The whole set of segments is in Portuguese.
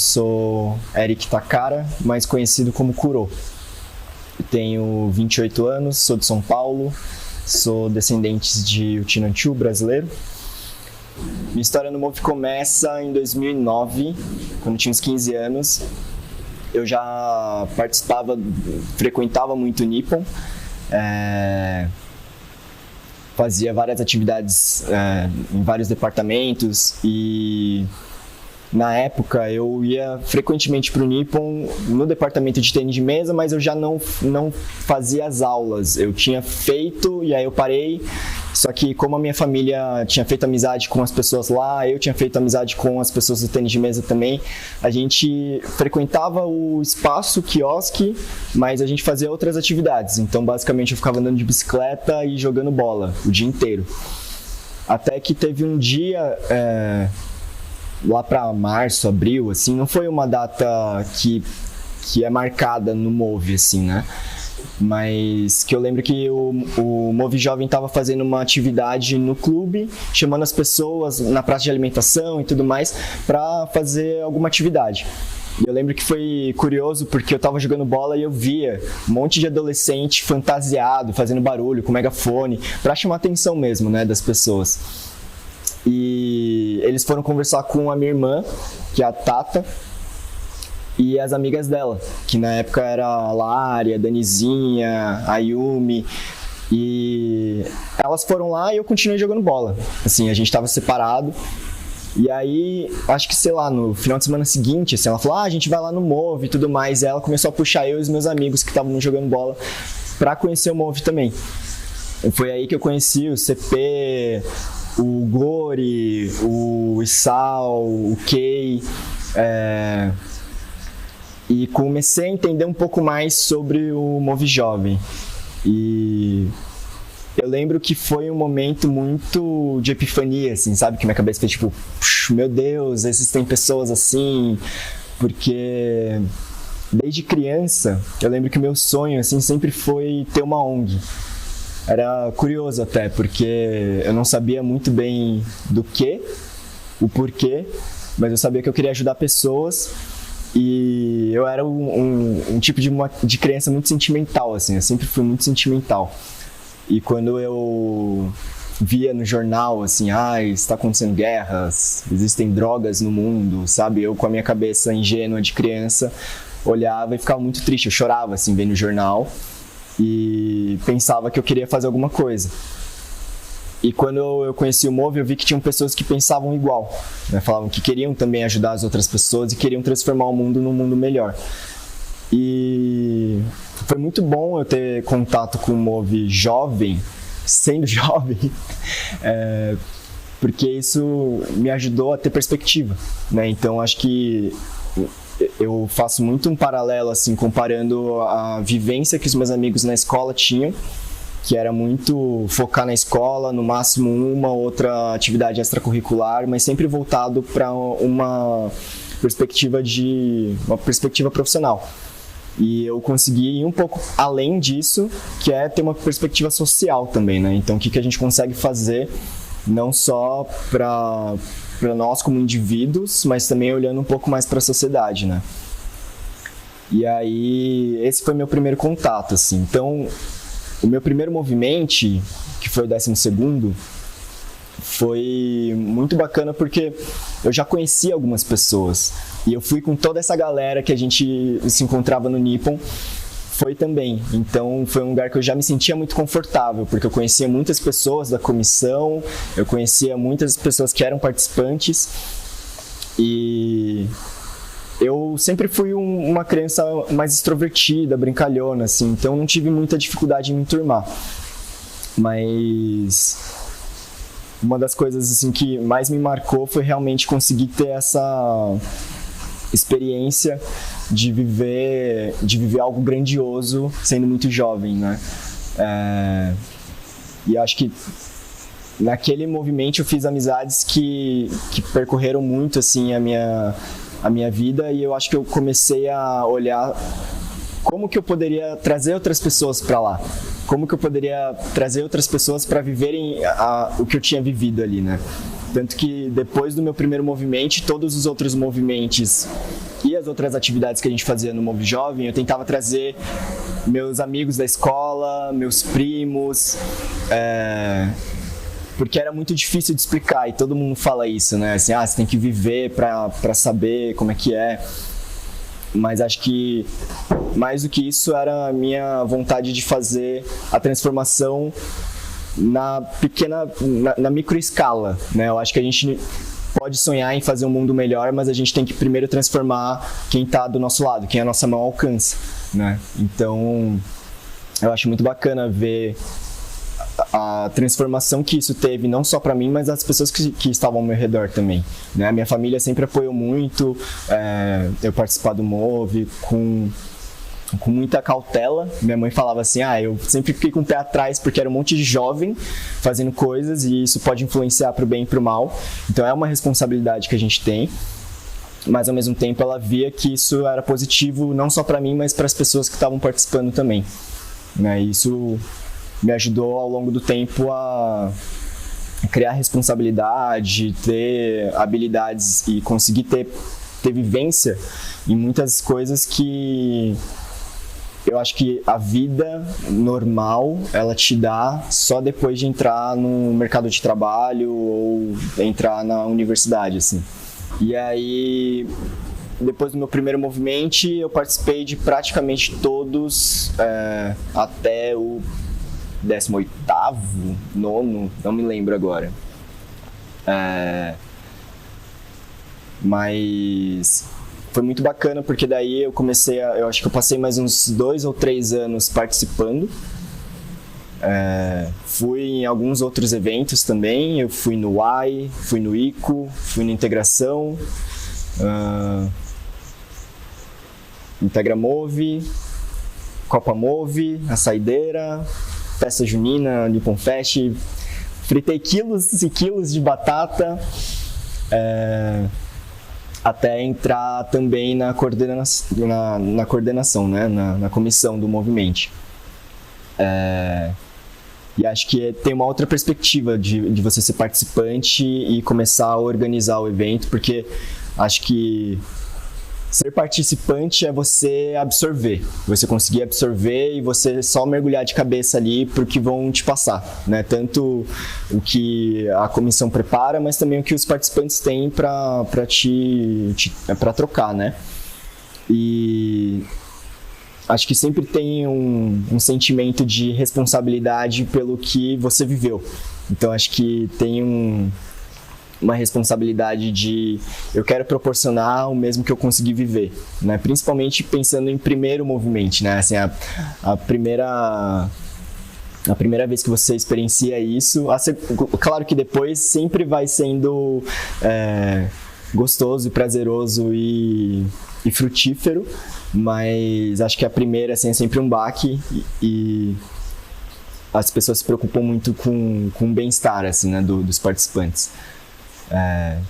sou Eric Takara, mais conhecido como Kuro. Eu tenho 28 anos, sou de São Paulo, sou descendente de Uchinanchu, brasileiro. Minha história no Move começa em 2009, quando eu tinha uns 15 anos. Eu já frequentava muito o Nippon, fazia várias atividades em vários departamentos e na época eu ia frequentemente para o Nippon no departamento de tênis de mesa, mas eu já não fazia as aulas. Eu tinha feito e aí eu parei, só que como a minha família tinha feito amizade com as pessoas lá, eu tinha feito amizade com as pessoas do tênis de mesa também, a gente frequentava o espaço, o quiosque, mas a gente fazia outras atividades. Então basicamente eu ficava andando de bicicleta e jogando bola o dia inteiro. Até que teve um dia... lá para março, abril, assim, não foi uma data que é marcada no Move, assim, né? Mas que eu lembro que o Move Jovem estava fazendo uma atividade no clube, chamando as pessoas na praça de alimentação e tudo mais para fazer alguma atividade. E eu lembro que foi curioso porque eu tava jogando bola e eu via um monte de adolescente fantasiado, fazendo barulho, com megafone, para chamar a atenção mesmo, né, das pessoas. E eles foram conversar com a minha irmã, que é a Tata, e as amigas dela, que na época era a Lari, a Danizinha, a Yumi, e elas foram lá e eu continuei jogando bola. Assim, a gente tava separado, e aí, acho que, sei lá, no final de semana seguinte, assim, ela falou, a gente vai lá no Move e tudo mais, e ela começou a puxar eu e os meus amigos que estavam jogando bola pra conhecer o Move também. E foi aí que eu conheci o CP... o Gori, o Isao, o Kei, e comecei a entender um pouco mais sobre o Move Jovem. E eu lembro que foi um momento muito de epifania, assim, sabe? Que minha cabeça fez tipo, meu Deus, existem pessoas assim, porque desde criança eu lembro que o meu sonho, assim, sempre foi ter uma ONG. Era curioso até, porque eu não sabia muito bem o porquê, mas eu sabia que eu queria ajudar pessoas e eu era um tipo de criança muito sentimental, assim, eu sempre fui muito sentimental. E quando eu via no jornal, assim, está acontecendo guerras, existem drogas no mundo, sabe? Eu com a minha cabeça ingênua de criança olhava e ficava muito triste, eu chorava, assim, vendo o jornal. E pensava que eu queria fazer alguma coisa. E quando eu conheci o Move, eu vi que tinham pessoas que pensavam igual, né? Falavam que queriam também ajudar as outras pessoas e queriam transformar o mundo num mundo melhor. E foi muito bom eu ter contato com o Move jovem, sendo jovem, porque isso me ajudou a ter perspectiva, né? Então acho que eu faço muito um paralelo, assim, comparando a vivência que os meus amigos na escola tinham, que era muito focar na escola, no máximo uma outra atividade extracurricular, mas sempre voltado para uma perspectiva profissional. E eu consegui ir um pouco além disso, que é ter uma perspectiva social também, né? Então, o que a gente consegue fazer, não só para nós como indivíduos, mas também olhando um pouco mais para a sociedade, né? E aí, esse foi meu primeiro contato, assim. Então, o meu primeiro movimento, que foi o 12º, foi muito bacana porque eu já conhecia algumas pessoas. E eu fui com toda essa galera que a gente se encontrava no Nippon, foi também. Então foi um lugar que eu já me sentia muito confortável, porque eu conhecia muitas pessoas da comissão, eu conhecia muitas pessoas que eram participantes e eu sempre fui uma criança mais extrovertida, brincalhona, assim, então não tive muita dificuldade em me enturmar. Mas uma das coisas, assim, que mais me marcou foi realmente conseguir ter essa experiência de viver algo grandioso sendo muito jovem, né? E acho que naquele movimento eu fiz amizades que percorreram muito, assim, a minha vida, e eu acho que eu comecei a olhar como que eu poderia trazer outras pessoas para lá, como que eu poderia trazer outras pessoas para viverem o que eu tinha vivido ali, né? Tanto que depois do meu primeiro movimento, todos os outros movimentos várias outras atividades que a gente fazia no Move Jovem, eu tentava trazer meus amigos da escola, meus primos, porque era muito difícil de explicar, e todo mundo fala isso, né? Assim, você tem que viver pra saber como é que é. Mas acho que mais do que isso era a minha vontade de fazer a transformação na micro escala, né? Eu acho que a gente pode sonhar em fazer um mundo melhor, mas a gente tem que primeiro transformar quem está do nosso lado, quem a nossa mão alcança, né? Então, eu acho muito bacana ver a transformação que isso teve, não só para mim, mas as pessoas que estavam ao meu redor também, né? A minha família sempre apoiou muito, eu participar do Move com muita cautela. Minha mãe falava assim, eu sempre fiquei com o pé atrás porque era um monte de jovem fazendo coisas e isso pode influenciar para o bem e para o mal, então é uma responsabilidade que a gente tem, mas ao mesmo tempo ela via que isso era positivo não só para mim, mas para as pessoas que estavam participando também, né? Isso me ajudou ao longo do tempo a criar responsabilidade, ter habilidades e conseguir ter vivência em muitas coisas que eu acho que a vida normal ela te dá só depois de entrar no mercado de trabalho ou entrar na universidade, assim. E aí, depois do meu primeiro movimento, eu participei de praticamente todos até o 18º, 9º, não me lembro agora. Mas foi muito bacana porque daí eu comecei eu acho que eu passei mais uns 2 ou 3 anos participando. Fui em alguns outros eventos também, eu fui no Y, fui no ICO, fui no Integração, Integra Move, Copa Move, a Saideira, Festa Junina, Nippon Fest, fritei quilos e quilos de batata, até entrar também na coordenação, né? na comissão do movimento. E acho que tem uma outra perspectiva de você ser participante e começar a organizar o evento, porque acho que ser participante é você absorver, você conseguir absorver e você só mergulhar de cabeça ali porque vão te passar, né? Tanto o que a comissão prepara, mas também o que os participantes têm para trocar, né? E acho que sempre tem um sentimento de responsabilidade pelo que você viveu. Então acho que tem uma responsabilidade de eu quero proporcionar o mesmo que eu consegui viver, né? Principalmente pensando em primeiro movimento, né? Assim, a primeira vez que você experiencia isso, claro que depois sempre vai sendo gostoso e prazeroso e frutífero, mas acho que a primeira assim, é sempre um baque e as pessoas se preocupam muito com o bem-estar assim, né, dos participantes.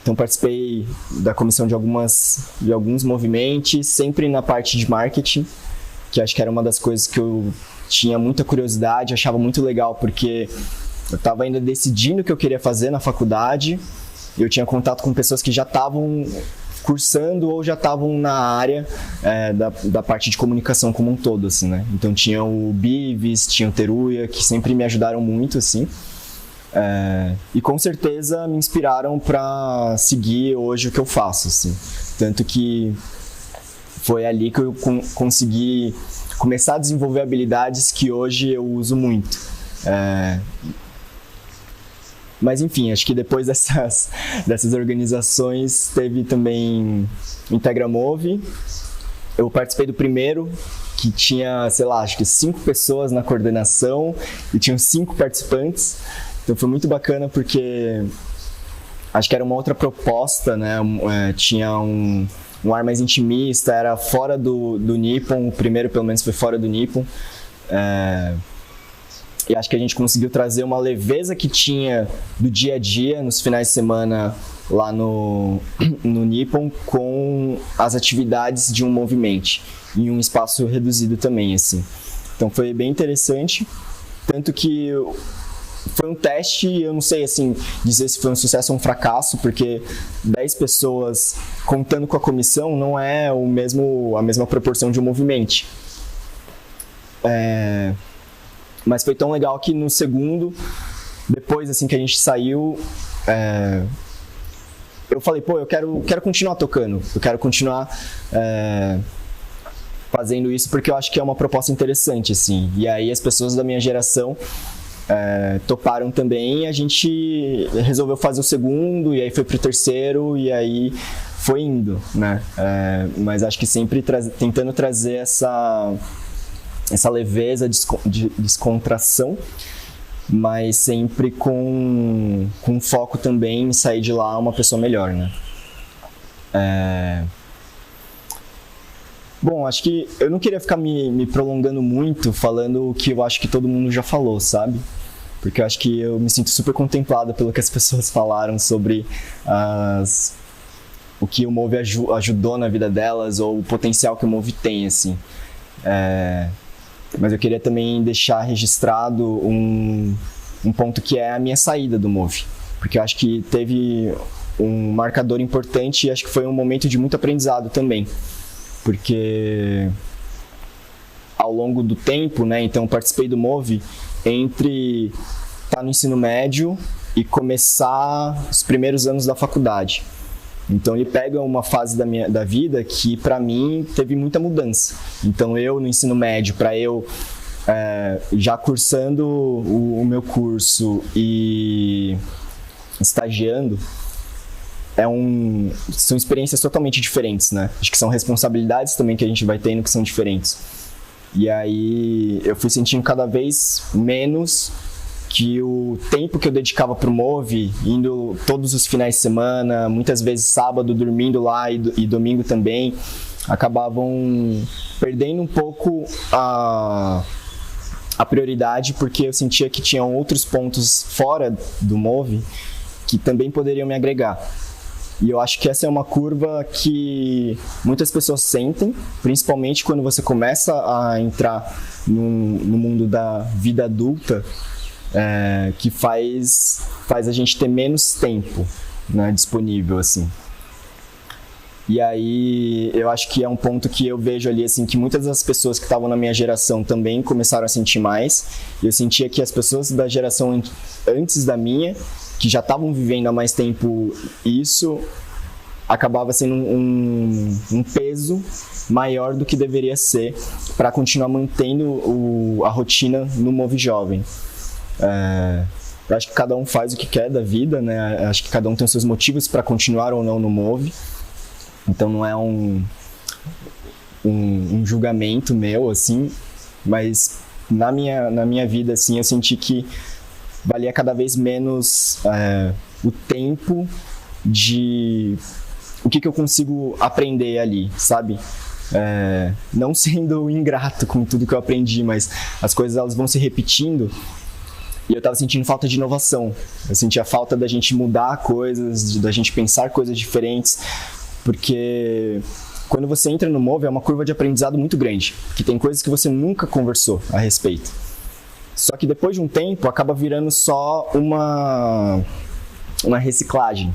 Então participei da comissão de alguns movimentos, sempre na parte de marketing, que acho que era uma das coisas que eu tinha muita curiosidade, achava muito legal, porque eu estava ainda decidindo o que eu queria fazer na faculdade, eu tinha contato com pessoas que já estavam cursando ou já estavam na área da parte de comunicação como um todo, assim, né? Então tinha o Bives, tinha o Teruya, que sempre me ajudaram muito, assim. E com certeza me inspiraram para seguir hoje o que eu faço, assim. Tanto que foi ali que eu consegui começar a desenvolver habilidades que hoje eu uso muito. Mas enfim, acho que depois dessas organizações teve também o Integra Move. Eu participei do primeiro, que tinha, sei lá, acho que 5 pessoas na coordenação e tinham 5 participantes. Então foi muito bacana porque acho que era uma outra proposta, né? Tinha um ar mais intimista, era fora do Nippon, o primeiro pelo menos foi fora do Nippon. E acho que a gente conseguiu trazer uma leveza que tinha do dia a dia, nos finais de semana lá no Nippon, com as atividades de um movimento, em um espaço reduzido também, assim. Então foi bem interessante, tanto que foi um teste, eu não sei assim dizer se foi um sucesso ou um fracasso, porque 10 pessoas contando com a comissão não é a mesma proporção de um movimento. Mas foi tão legal que no segundo, depois assim que a gente saiu, eu falei, pô, eu quero continuar tocando, eu quero continuar fazendo isso porque eu acho que é uma proposta interessante, assim. E aí as pessoas da minha geração toparam também, e a gente resolveu fazer o segundo, e aí foi pro terceiro, e aí foi indo, né? Mas acho que sempre tentando trazer essa leveza, descontração, mas sempre com foco também em sair de lá uma pessoa melhor, né? Bom, acho que eu não queria ficar me prolongando muito falando o que eu acho que todo mundo já falou, sabe? Porque eu acho que eu me sinto super contemplado pelo que as pessoas falaram sobre o que o Move ajudou na vida delas, ou o potencial que o Move tem, assim. Mas eu queria também deixar registrado um ponto que é a minha saída do Move. Porque eu acho que teve um marcador importante e acho que foi um momento de muito aprendizado também. Porque ao longo do tempo, né, então eu participei do Move entre estar no ensino médio e começar os primeiros anos da faculdade. Então ele pega uma fase da vida que para mim teve muita mudança. Então eu no ensino médio, para eu já cursando o meu curso e estagiando, são experiências totalmente diferentes, né? Acho que são responsabilidades também que a gente vai tendo que são diferentes. E aí eu fui sentindo cada vez menos que o tempo que eu dedicava pro Move, indo todos os finais de semana, muitas vezes sábado dormindo lá e domingo também, acabavam perdendo um pouco a prioridade, porque eu sentia que tinham outros pontos fora do Move que também poderiam me agregar. E eu acho que essa é uma curva que muitas pessoas sentem, principalmente quando você começa a entrar no mundo da vida adulta, que faz a gente ter menos tempo, né, disponível, assim. E aí eu acho que é um ponto que eu vejo ali, assim, que muitas das pessoas que estavam na minha geração também começaram a sentir mais. E eu sentia que as pessoas da geração antes da minha, que já estavam vivendo há mais tempo isso, acabava sendo um peso maior do que deveria ser para continuar mantendo a rotina no Move Jovem. Eu acho que cada um faz o que quer da vida, né? Acho que cada um tem os seus motivos para continuar ou não no Move. Então não é um julgamento meu, assim, mas na minha vida, assim, eu senti que valia cada vez menos o tempo de o que eu consigo aprender ali, sabe? Não sendo ingrato com tudo que eu aprendi, mas as coisas elas vão se repetindo e eu tava sentindo falta de inovação. Eu sentia falta da gente mudar coisas, da gente pensar coisas diferentes, porque quando você entra no Move é uma curva de aprendizado muito grande, que tem coisas que você nunca conversou a respeito. Só que depois de um tempo acaba virando só uma reciclagem.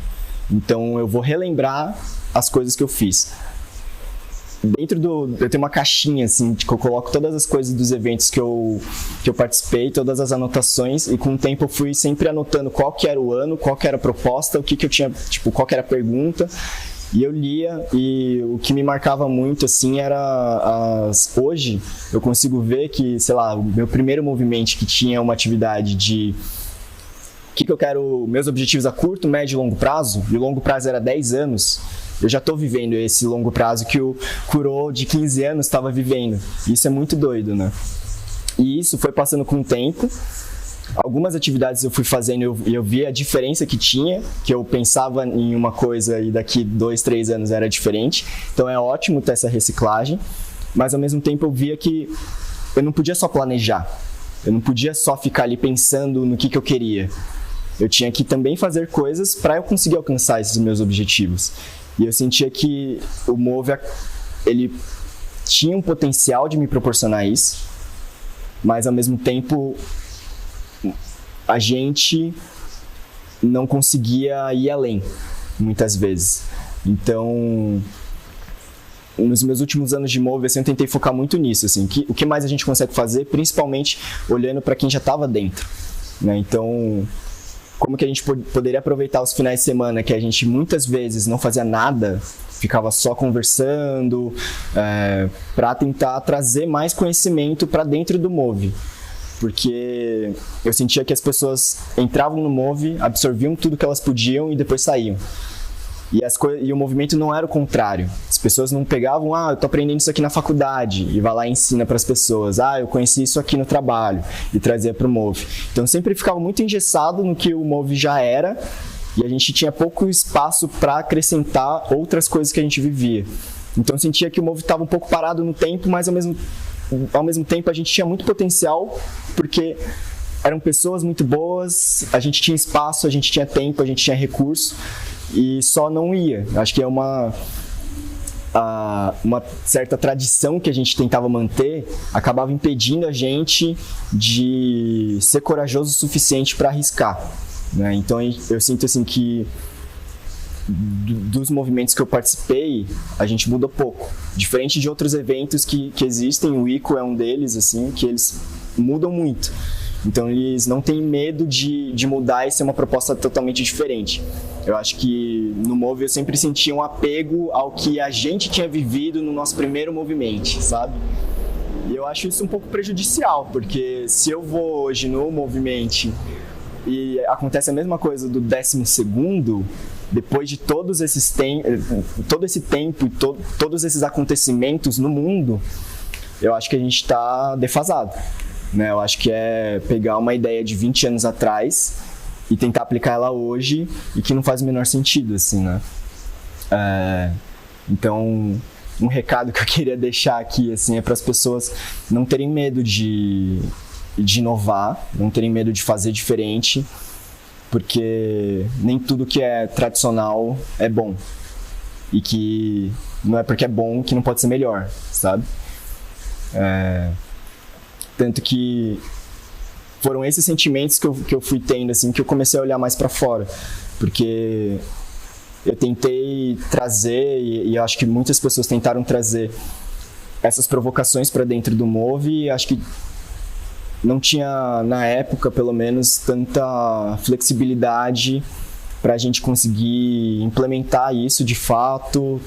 Então eu vou relembrar as coisas que eu fiz. Eu tenho uma caixinha assim, que eu coloco todas as coisas dos eventos que eu participei, todas as anotações, e com o tempo eu fui sempre anotando qual que era o ano, qual que era a proposta, o que eu tinha, tipo, qual que era a pergunta. E eu lia, e o que me marcava muito, assim, era hoje eu consigo ver que, sei lá, o meu primeiro movimento que tinha uma atividade de o que eu quero, meus objetivos a curto, médio e longo prazo, e o longo prazo era 10 anos, eu já estou vivendo esse longo prazo que o Kuro de 15 anos estava vivendo. Isso é muito doido, né? E isso foi passando com o tempo. Algumas atividades eu fui fazendo e eu vi a diferença que tinha, que eu pensava em uma coisa e daqui 2, 3 anos era diferente. Então é ótimo ter essa reciclagem, mas ao mesmo tempo eu via que eu não podia só planejar, eu não podia só ficar ali pensando no que eu queria. Eu tinha que também fazer coisas para eu conseguir alcançar esses meus objetivos. E eu sentia que o Move, ele tinha um potencial de me proporcionar isso, mas ao mesmo tempo a gente não conseguia ir além, muitas vezes. Então, nos meus últimos anos de Move, assim, eu tentei focar muito nisso, assim, o que mais a gente consegue fazer, principalmente olhando para quem já estava dentro, né? Então, como que a gente poderia aproveitar os finais de semana que a gente muitas vezes não fazia nada, ficava só conversando, para tentar trazer mais conhecimento para dentro do Move. Porque eu sentia que as pessoas entravam no Move, absorviam tudo que elas podiam e depois saíam. E o movimento não era o contrário. As pessoas não pegavam, eu tô aprendendo isso aqui na faculdade, e vai lá e ensina para as pessoas. Eu conheci isso aqui no trabalho, e trazia para o Move. Então sempre ficava muito engessado no que o Move já era, e a gente tinha pouco espaço para acrescentar outras coisas que a gente vivia. Então eu sentia que o Move estava um pouco parado no tempo, mas ao mesmo tempo a gente tinha muito potencial, porque eram pessoas muito boas, a gente tinha espaço, a gente tinha tempo, a gente tinha recurso, e só não ia. Acho que é uma certa tradição que a gente tentava manter, acabava impedindo a gente de ser corajoso o suficiente para arriscar, né? Então eu sinto assim que dos movimentos que eu participei, a gente muda pouco. Diferente de outros eventos que existem, o ICO é um deles, assim, que eles mudam muito. Então eles não têm medo de mudar e ser uma proposta totalmente diferente. Eu acho que no Move eu sempre senti um apego ao que a gente tinha vivido no nosso primeiro movimento, sabe? E eu acho isso um pouco prejudicial, porque se eu vou hoje no movimento e acontece a mesma coisa do 12º, depois de todo esse tempo e todos esses acontecimentos no mundo, eu acho que a gente está defasado, né? Eu acho que é pegar uma ideia de 20 anos atrás e tentar aplicar ela hoje, e que não faz o menor sentido, assim, né? Então, um recado que eu queria deixar aqui, assim, é para as pessoas não terem medo de inovar, não terem medo de fazer diferente, porque nem tudo que é tradicional é bom, e que não é porque é bom que não pode ser melhor, sabe? Tanto que foram esses sentimentos que eu fui tendo, assim, que eu comecei a olhar mais para fora, porque eu tentei trazer, e eu acho que muitas pessoas tentaram trazer essas provocações para dentro do Move, e acho que não tinha, na época, pelo menos, tanta flexibilidade para a gente conseguir implementar isso de fato,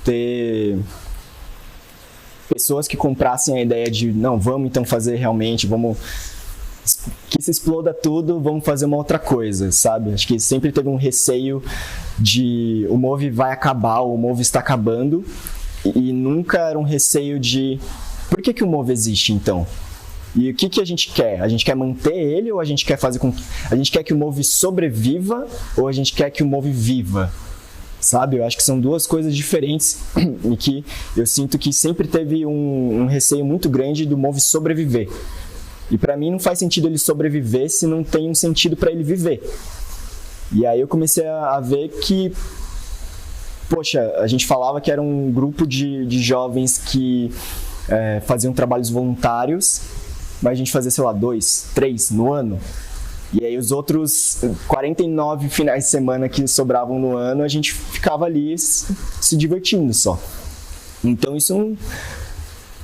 ter pessoas que comprassem a ideia de, não, vamos então fazer realmente, vamos que se exploda tudo, vamos fazer uma outra coisa, sabe? Acho que sempre teve um receio de o Move vai acabar, o Move está acabando, e nunca era um receio de por que o Move existe então? E o que a gente quer? A gente quer manter ele, ou a gente quer fazer com que a gente quer que o Move sobreviva, ou a gente quer que o Move viva? Sabe? Eu acho que são duas coisas diferentes, e que eu sinto que sempre teve um receio muito grande do Move sobreviver. E pra mim não faz sentido ele sobreviver se não tem um sentido pra ele viver. E aí eu comecei a ver que, poxa, a gente falava que era um grupo de jovens que faziam trabalhos voluntários, mas a gente fazia, sei lá, 2, 3 no ano. E aí os outros 49 finais de semana que sobravam no ano, a gente ficava ali se divertindo só. Então isso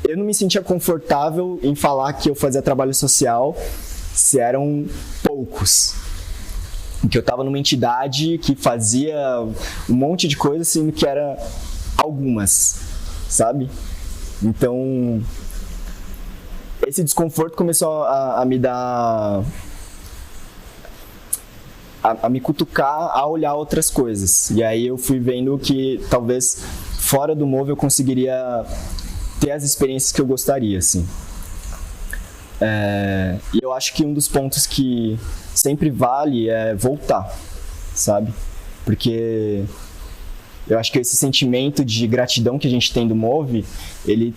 eu não me sentia confortável em falar que eu fazia trabalho social se eram poucos. Que eu estava numa entidade que fazia um monte de coisa, sendo que era algumas, sabe? Então, esse desconforto começou a me dar... a me cutucar a olhar outras coisas. E aí eu fui vendo que talvez fora do Move eu conseguiria ter as experiências que eu gostaria, assim. E eu acho que um dos pontos que sempre vale é voltar, sabe? Porque eu acho que esse sentimento de gratidão que a gente tem do Move, ele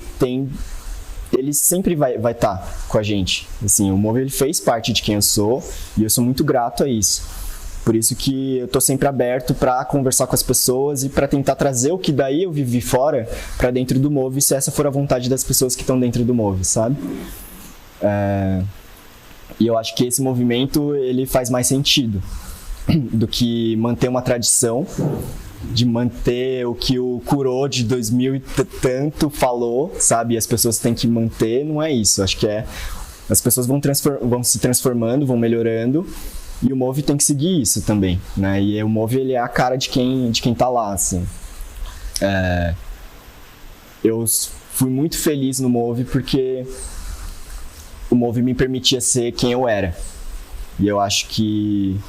sempre vai estar com a gente. Assim, o Move ele fez parte de quem eu sou, e eu sou muito grato a isso. Por isso que eu tô sempre aberto para conversar com as pessoas e para tentar trazer o que daí eu vivi fora para dentro do Move, se essa for a vontade das pessoas que estão dentro do Move, sabe? E eu acho que esse movimento, ele faz mais sentido do que manter uma tradição, de manter o que o Kuro de 2000 e tanto falou, sabe? E as pessoas têm que manter, não é isso. Acho que as pessoas vão se transformando, vão melhorando, e o Move tem que seguir isso também, né? E o Move, ele é a cara de quem tá lá, assim. Eu fui muito feliz no Move porque o Move me permitia ser quem eu era. E eu acho que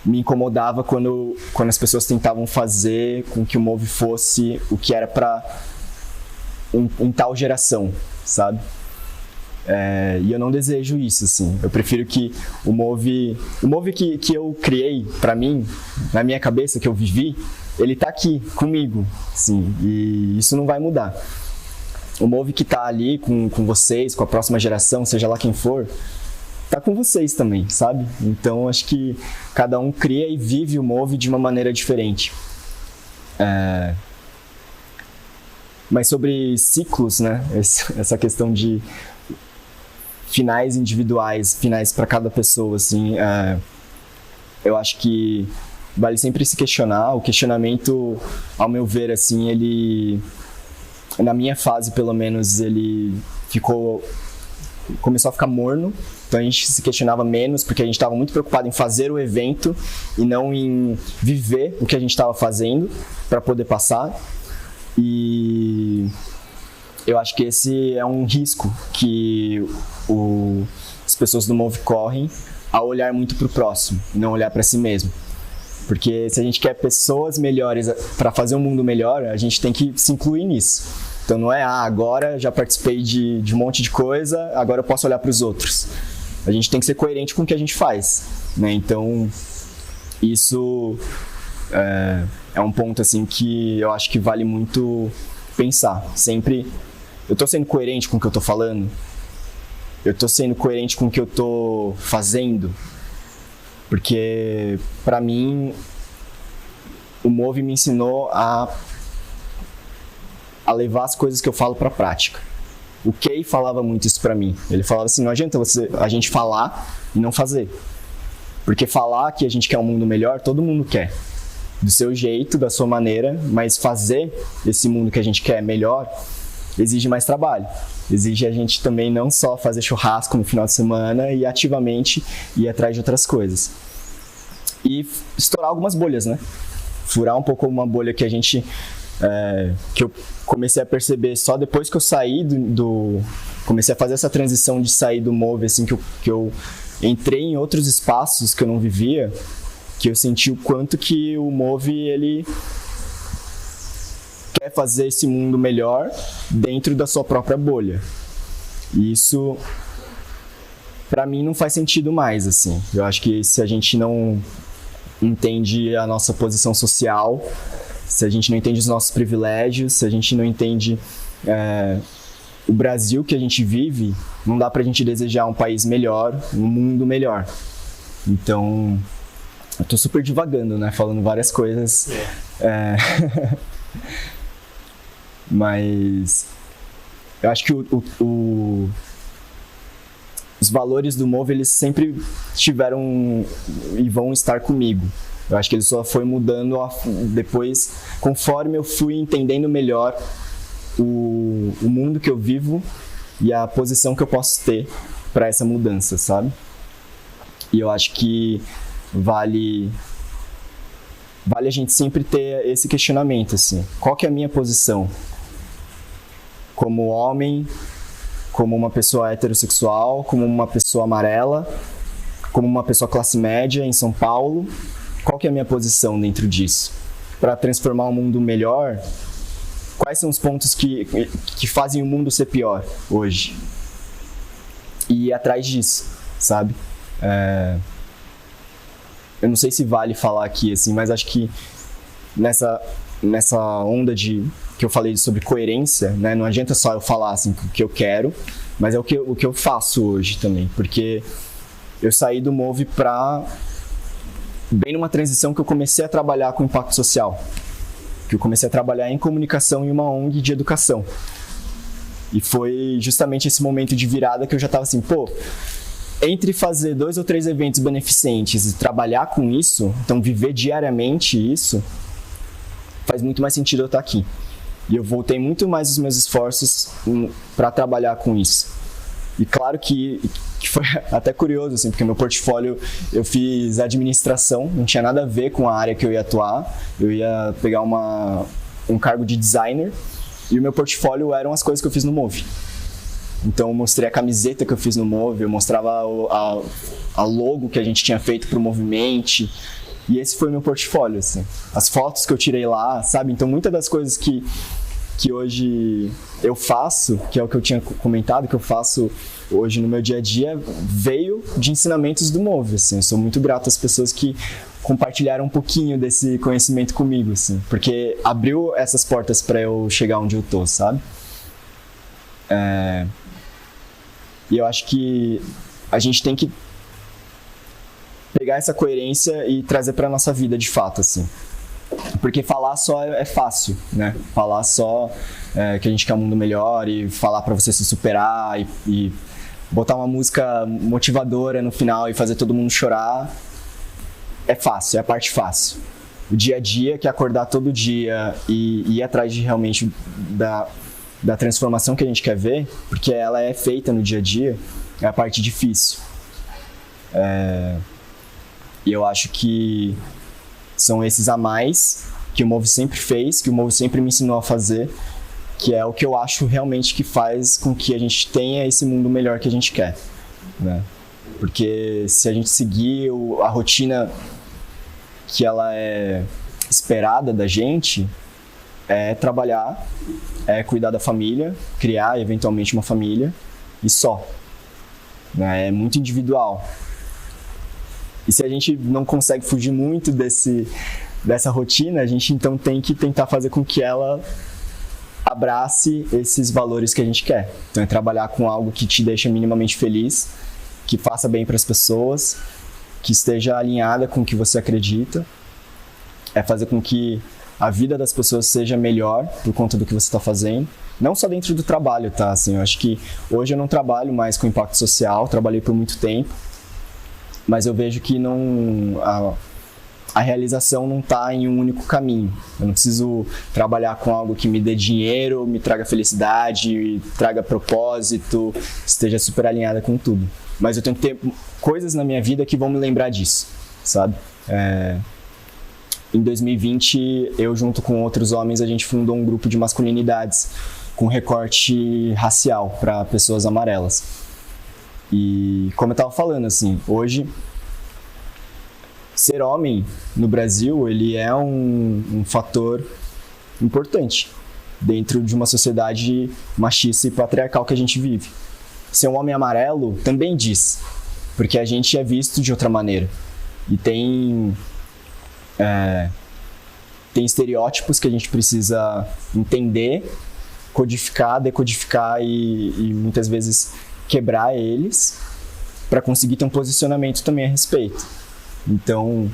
me incomodava quando as pessoas tentavam fazer com que o Move fosse o que era para em tal geração, sabe? E eu não desejo isso, assim. Eu prefiro que o Move que eu criei para mim, na minha cabeça, que eu vivi, ele tá aqui comigo, assim, e isso não vai mudar. O Move que tá ali com vocês, com a próxima geração, seja lá quem for, tá com vocês também, sabe? Então, acho que cada um cria e vive o Move de uma maneira diferente. Mas sobre ciclos, né? Essa questão de finais individuais, finais para cada pessoa, assim, eu acho que vale sempre se questionar. O questionamento, ao meu ver, assim, ele, na minha fase, pelo menos, ele começou a ficar morno. Então a gente se questionava menos porque a gente estava muito preocupado em fazer o evento e não em viver o que a gente estava fazendo para poder passar. E eu acho que esse é um risco que as pessoas do Move correm ao olhar muito para o próximo e não olhar para si mesmo. Porque se a gente quer pessoas melhores para fazer um mundo melhor, a gente tem que se incluir nisso. Então não é, agora já participei de um monte de coisa, agora eu posso olhar para os outros. A gente tem que ser coerente com o que a gente faz, né? Então, isso é um ponto assim que eu acho que vale muito pensar. Sempre, eu estou sendo coerente com o que eu estou falando? Eu estou sendo coerente com o que eu estou fazendo? Porque, para mim, o Move me ensinou a levar as coisas que eu falo para a prática. O Kay falava muito isso pra mim. Ele falava assim, não adianta a gente falar e não fazer. Porque falar que a gente quer um mundo melhor, todo mundo quer. Do seu jeito, da sua maneira, mas fazer esse mundo que a gente quer melhor exige mais trabalho. Exige a gente também não só fazer churrasco no final de semana e ativamente ir atrás de outras coisas. E estourar algumas bolhas, né? Furar um pouco uma bolha que a gente... que eu comecei a perceber só depois que eu saí comecei a fazer essa transição de sair do Move, assim, que eu entrei em outros espaços que eu não vivia, que eu senti o quanto que o Move, ele quer fazer esse mundo melhor dentro da sua própria bolha. E isso, pra mim, não faz sentido mais, assim. Eu acho que se a gente não entende a nossa posição social, se a gente não entende os nossos privilégios, se a gente não entende o Brasil que a gente vive, não dá pra gente desejar um país melhor, um mundo melhor. Então, eu tô super divagando, né? Falando várias coisas. Mas eu acho que os valores do Move, eles sempre estiveram e vão estar comigo. Eu acho que ele só foi mudando depois, conforme eu fui entendendo melhor o mundo que eu vivo e a posição que eu posso ter para essa mudança, sabe? E eu acho que vale a gente sempre ter esse questionamento, assim. Qual que é a minha posição? Como homem, como uma pessoa heterossexual, como uma pessoa amarela, como uma pessoa classe média em São Paulo? Qual que é a minha posição dentro disso? Para transformar um mundo melhor, quais são os pontos que fazem o mundo ser pior hoje? E ir atrás disso, sabe? Eu não sei se vale falar aqui, assim, mas acho que nessa onda que eu falei sobre coerência, né? Não adianta só eu falar assim, o que eu quero, mas é o que eu faço hoje também. Porque eu saí do Move bem numa transição que eu comecei a trabalhar com impacto social, que eu comecei a trabalhar em comunicação em uma ONG de educação. E foi justamente esse momento de virada que eu já estava assim, entre fazer 2 ou 3 eventos beneficentes e trabalhar com isso, então viver diariamente isso, faz muito mais sentido eu estar aqui. E eu voltei muito mais os meus esforços para trabalhar com isso. E claro que foi até curioso, assim, porque meu portfólio, eu fiz administração, não tinha nada a ver com a área que eu ia atuar. Eu ia pegar um cargo de designer e o meu portfólio eram as coisas que eu fiz no Move. Então eu mostrei a camiseta que eu fiz no Move, eu mostrava a logo que a gente tinha feito pro Movimente. E esse foi o meu portfólio, assim. As fotos que eu tirei lá, sabe? Então muitas das coisas que hoje eu faço, que é o que eu tinha comentado, que eu faço hoje no meu dia a dia, veio de ensinamentos do Move, assim. Eu sou muito grato às pessoas que compartilharam um pouquinho desse conhecimento comigo, assim, porque abriu essas portas para eu chegar onde eu tô, sabe? E eu acho que a gente tem que pegar essa coerência e trazer para nossa vida de fato, assim. Porque falar só é fácil, né? Falar só que a gente quer um mundo melhor e falar para você se superar e botar uma música motivadora no final e fazer todo mundo chorar é fácil, é a parte fácil. O dia a dia, que é acordar todo dia e ir atrás de realmente da transformação que a gente quer ver, porque ela é feita no dia a dia, é a parte difícil. E eu acho que são esses a mais que o Move sempre fez, que o Move sempre me ensinou a fazer, que é o que eu acho realmente que faz com que a gente tenha esse mundo melhor que a gente quer, né? Porque se a gente seguir a rotina que ela é esperada da gente, é trabalhar, é cuidar da família, criar eventualmente uma família e só, né? É muito individual. E se a gente não consegue fugir muito dessa rotina, a gente então tem que tentar fazer com que ela abrace esses valores que a gente quer. Então é trabalhar com algo que te deixa minimamente feliz, que faça bem para as pessoas, que esteja alinhada com o que você acredita. É fazer com que a vida das pessoas seja melhor por conta do que você está fazendo. Não só dentro do trabalho, tá? Assim, eu acho que hoje eu não trabalho mais com impacto social, trabalhei por muito tempo. Mas eu vejo que a realização não está em um único caminho. Eu não preciso trabalhar com algo que me dê dinheiro, me traga felicidade, traga propósito, esteja super alinhada com tudo. Mas eu tenho que ter coisas na minha vida que vão me lembrar disso, sabe? Em 2020, eu junto com outros homens, a gente fundou um grupo de masculinidades com recorte racial para pessoas amarelas. E como eu estava falando, assim, hoje ser homem no Brasil, ele é um fator importante dentro de uma sociedade machista e patriarcal que a gente vive. Ser um homem amarelo também diz, porque a gente é visto de outra maneira. E tem estereótipos que a gente precisa entender, codificar, decodificar e muitas vezes quebrar eles para conseguir ter um posicionamento também a respeito. Então,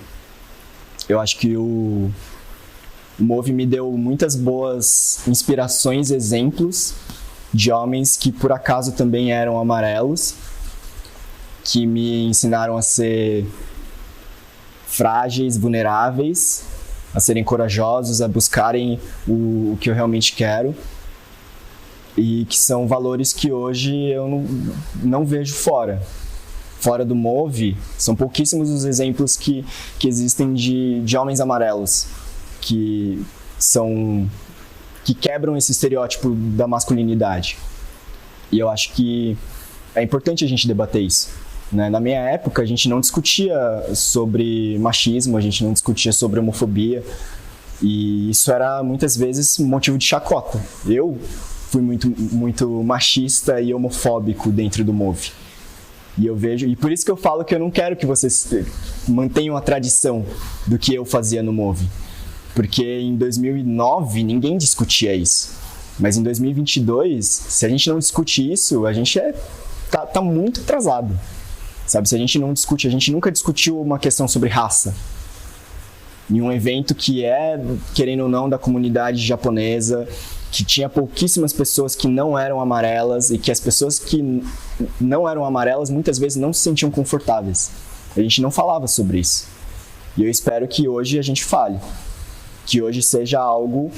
eu acho que o Move me deu muitas boas inspirações, exemplos de homens que por acaso também eram amarelos, que me ensinaram a ser frágeis, vulneráveis, a serem corajosos, a buscarem o que eu realmente quero. E que são valores que hoje eu não vejo fora. Fora do Move, são pouquíssimos os exemplos que existem de homens amarelos, que quebram esse estereótipo da masculinidade. E eu acho que é importante a gente debater isso, né? Na minha época, a gente não discutia sobre machismo, a gente não discutia sobre homofobia, e isso era muitas vezes motivo de chacota. Eu fui muito machista e homofóbico dentro do Move. E eu vejo, e por isso que eu falo que eu não quero que vocês mantenham a tradição do que eu fazia no Move. Porque em 2009 ninguém discutia isso. Mas em 2022, se a gente não discute isso, a gente tá muito atrasado. Sabe, se a gente não discute, a gente nunca discutiu uma questão sobre raça. Em um evento que é, querendo ou não, da comunidade japonesa, que tinha pouquíssimas pessoas que não eram amarelas e que as pessoas que não eram amarelas muitas vezes não se sentiam confortáveis. A gente não falava sobre isso. E eu espero que hoje a gente fale. Que hoje seja algo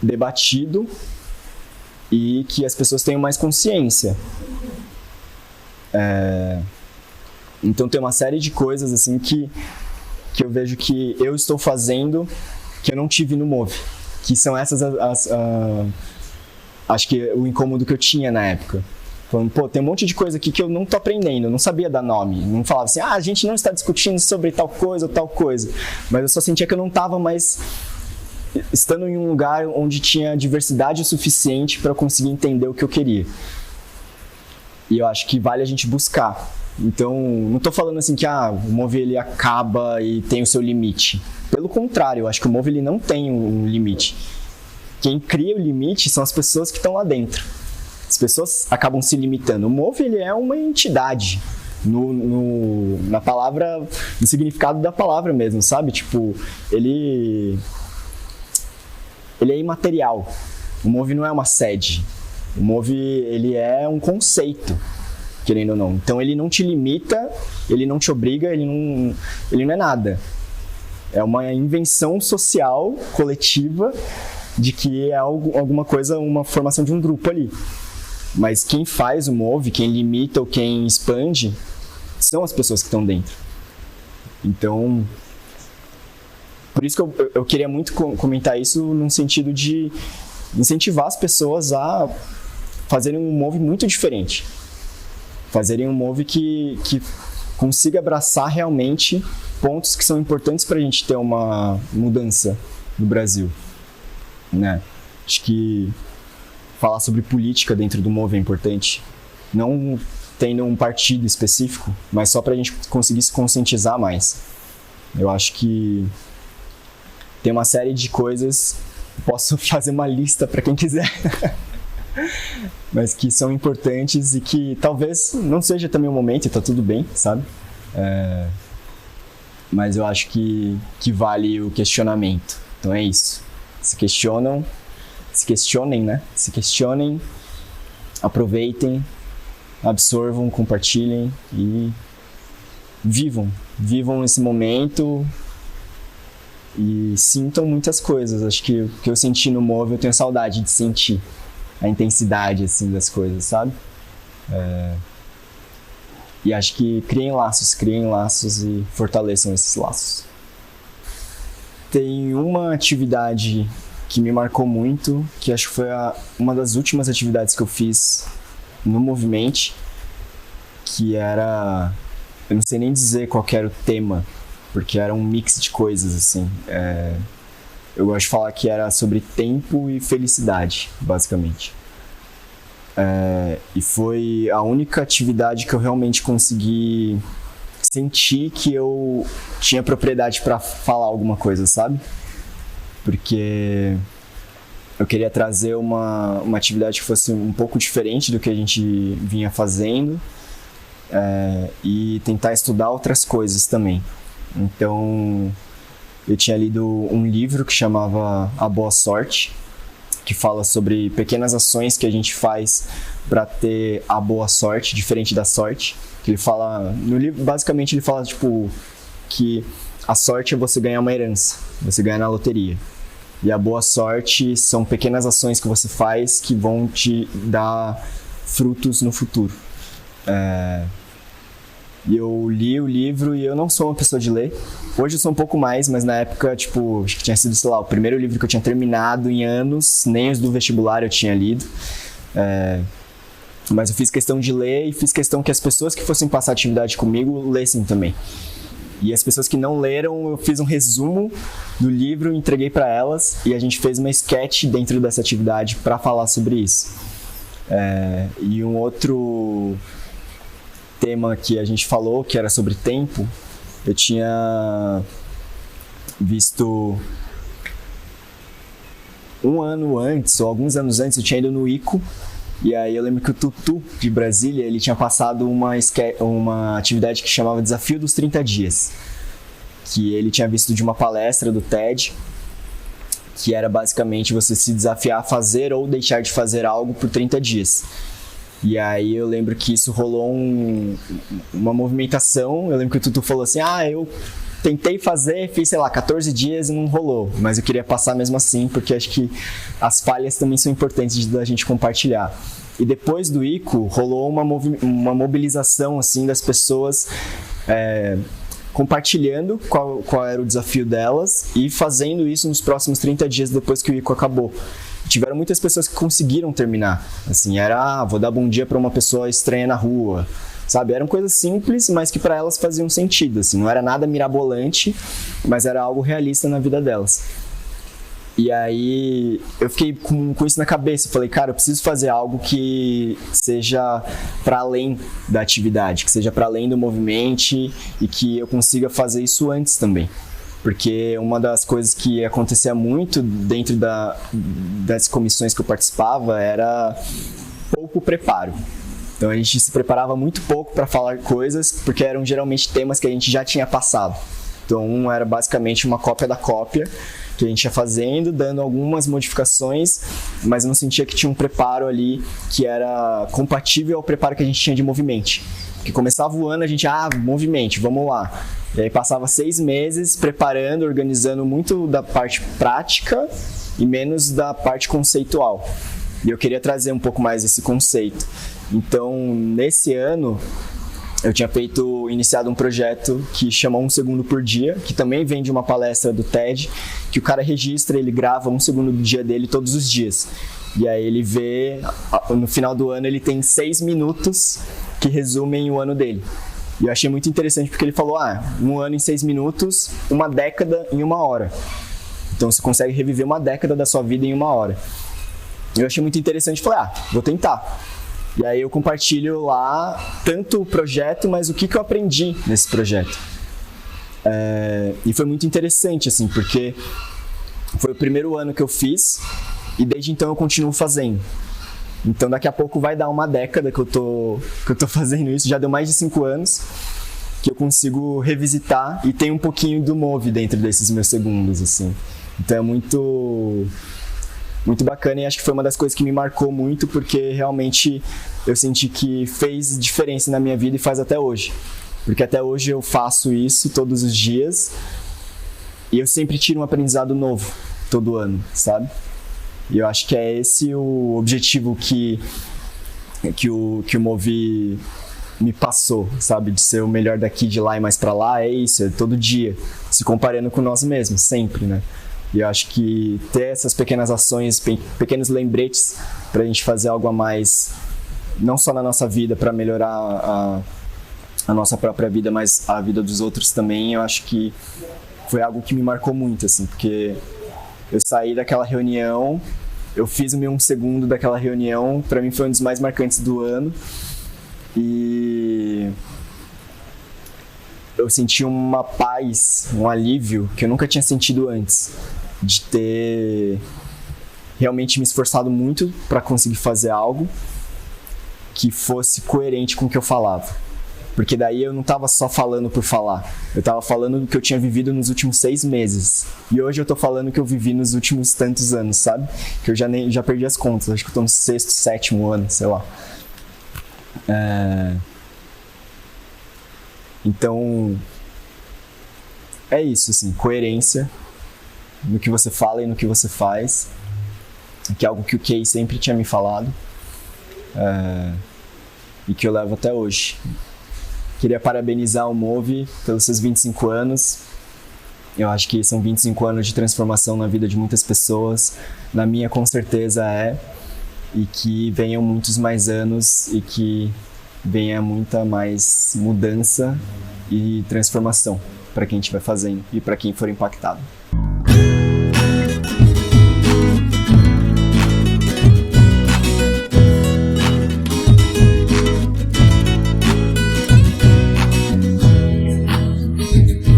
debatido e que as pessoas tenham mais consciência. Então tem uma série de coisas assim que eu vejo que eu estou fazendo que eu não tive no Move. Que são essas acho que o incômodo que eu tinha na época. Falando, pô, tem um monte de coisa aqui que eu não tô aprendendo, eu não sabia dar nome. Não falava assim, a gente não está discutindo sobre tal coisa ou tal coisa. Mas eu só sentia que eu não estava mais estando em um lugar onde tinha diversidade o suficiente para eu conseguir entender o que eu queria. E eu acho que vale a gente buscar. Então, não estou falando assim que o Move ele acaba e tem o seu limite. Pelo contrário, eu acho que o Move ele não tem um limite. Quem cria o limite são as pessoas que estão lá dentro. As pessoas acabam se limitando. O Move ele é uma entidade na palavra, no significado da palavra mesmo, sabe? Tipo, ele é imaterial. O Move não é uma sede. O Move ele é um conceito, querendo ou não. Então ele não te limita, ele não te obriga, ele não é nada. É uma invenção social, coletiva, de que é alguma coisa, uma formação de um grupo ali. Mas quem faz o Move, quem limita ou quem expande, são as pessoas que estão dentro. Então, por isso que eu queria muito comentar isso num sentido de incentivar as pessoas a fazerem um Move muito diferente. Fazerem um Move que consiga abraçar realmente pontos que são importantes para a gente ter uma mudança no Brasil. Né? Acho que falar sobre política dentro do Move é importante. Não tendo um partido específico, mas só para a gente conseguir se conscientizar mais. Eu acho que tem uma série de coisas, posso fazer uma lista para quem quiser, mas que são importantes e que talvez não seja também o momento e tá tudo bem, sabe? Mas eu acho que vale o questionamento. Então é isso. Se questionem, né? Se questionem, aproveitem, absorvam, compartilhem e vivam esse momento e sintam muitas coisas. Acho que o que eu senti no Move, eu tenho saudade de sentir a intensidade assim das coisas, sabe? E acho que criem laços e fortaleçam esses laços. Tem uma atividade que me marcou muito, que acho que foi uma das últimas atividades que eu fiz no Movimente, que era, eu não sei nem dizer qual era o tema, porque era um mix de coisas, assim. Eu gosto de falar que era sobre tempo e felicidade, basicamente. E foi a única atividade que eu realmente consegui sentir que eu tinha propriedade para falar alguma coisa, sabe? Porque eu queria trazer uma atividade que fosse um pouco diferente do que a gente vinha fazendo e tentar estudar outras coisas também. Então, eu tinha lido um livro que chamava A Boa Sorte, que fala sobre pequenas ações que a gente faz para ter a boa sorte, diferente da sorte. Que ele fala, no livro, basicamente ele fala tipo, que a sorte é você ganhar uma herança, você ganhar na loteria. E a boa sorte são pequenas ações que você faz que vão te dar frutos no futuro. E eu li o livro e eu não sou uma pessoa de ler. Hoje eu sou um pouco mais, mas na época, tipo, acho que tinha sido, sei lá, o primeiro livro que eu tinha terminado em anos, nem os do vestibular eu tinha lido. Mas eu fiz questão de ler e fiz questão que as pessoas que fossem passar atividade comigo lessem também. E as pessoas que não leram, eu fiz um resumo do livro, entreguei para elas e a gente fez uma sketch dentro dessa atividade para falar sobre isso. E um outro tema que a gente falou, que era sobre tempo, eu tinha visto um ano antes, ou alguns anos antes, eu tinha ido no ICO. E aí eu lembro que o Tutu, de Brasília, ele tinha passado uma atividade que chamava Desafio dos 30 Dias. Que ele tinha visto de uma palestra do TED. que era basicamente você se desafiar a fazer ou deixar de fazer algo por 30 dias. E aí eu lembro que isso rolou uma movimentação. Eu lembro que o Tutu falou assim, eu tentei fazer, fiz, 14 dias e não rolou. Mas eu queria passar mesmo assim, porque acho que as falhas também são importantes da gente compartilhar. E depois do ICO, rolou uma mobilização assim, das pessoas compartilhando qual era o desafio delas e fazendo isso nos próximos 30 dias depois que o ICO acabou. Tiveram muitas pessoas que conseguiram terminar. Assim, vou dar bom dia para uma pessoa estranha na rua. Sabe? Eram coisas simples, mas que para elas faziam sentido. Assim, não era nada mirabolante, mas era algo realista na vida delas. E aí eu fiquei com isso na cabeça. Falei, cara, eu preciso fazer algo que seja para além da atividade, que seja para além do movimento e que eu consiga fazer isso antes também. Porque uma das coisas que acontecia muito dentro das comissões que eu participava era pouco preparo. Então a gente se preparava muito pouco para falar coisas, porque eram geralmente temas que a gente já tinha passado. Então era basicamente uma cópia da cópia que a gente ia fazendo, dando algumas modificações, mas eu não sentia que tinha um preparo ali que era compatível ao preparo que a gente tinha de movimento. Porque começava o ano, a gente, movimento, vamos lá. E aí passava 6 meses preparando, organizando muito da parte prática e menos da parte conceitual. E eu queria trazer um pouco mais esse conceito. Então, nesse ano, eu tinha iniciado um projeto que chama 1 segundo por dia, que também vem de uma palestra do TED, que o cara registra, ele grava 1 segundo do dia dele todos os dias. E aí ele vê, no final do ano, ele tem 6 minutos que resumem o ano dele. E eu achei muito interessante porque ele falou, 1 ano em 6 minutos, 1 década em 1 hora. Então você consegue reviver 1 década da sua vida em 1 hora. Eu achei muito interessante e falei, vou tentar. E aí eu compartilho lá tanto o projeto, mas o que eu aprendi nesse projeto. E foi muito interessante, assim, porque foi o primeiro ano que eu fiz e desde então eu continuo fazendo. Então daqui a pouco vai dar 1 década que eu tô fazendo isso, já deu mais de 5 anos que eu consigo revisitar e tem um pouquinho do Move dentro desses meus segundos, assim. Então é muito bacana e acho que foi uma das coisas que me marcou muito, porque realmente eu senti que fez diferença na minha vida e faz até hoje. Porque até hoje eu faço isso todos os dias e eu sempre tiro um aprendizado novo todo ano, sabe? E eu acho que é esse o objetivo que o Move me passou, sabe? De ser o melhor daqui, de lá e mais pra lá, é isso, é todo dia, se comparando com nós mesmos, sempre, né? E eu acho que ter essas pequenas ações, pequenos lembretes pra gente fazer algo a mais, não só na nossa vida, pra melhorar a nossa própria vida, mas a vida dos outros também, eu acho que foi algo que me marcou muito, assim, porque eu saí daquela reunião, eu fiz o meu 1 segundo daquela reunião, pra mim foi um dos mais marcantes do ano, e eu senti uma paz, um alívio que eu nunca tinha sentido antes, de ter realmente me esforçado muito para conseguir fazer algo que fosse coerente com o que eu falava. Porque daí eu não estava só falando por falar, eu estava falando do que eu tinha vivido nos últimos 6 meses. E hoje eu estou falando o que eu vivi nos últimos tantos anos, sabe? Que eu já perdi as contas, acho que eu estou no 6º, 7º ano, sei lá. Então, é isso, assim, coerência no que você fala e no que você faz, que é algo que o Kay sempre tinha me falado, e que eu levo até hoje. Queria parabenizar o Move pelos seus 25 anos. Eu acho que são 25 anos de transformação na vida de muitas pessoas, na minha com certeza e que venham muitos mais anos e que venha muita mais mudança e transformação para quem estiver fazendo e para quem for impactado.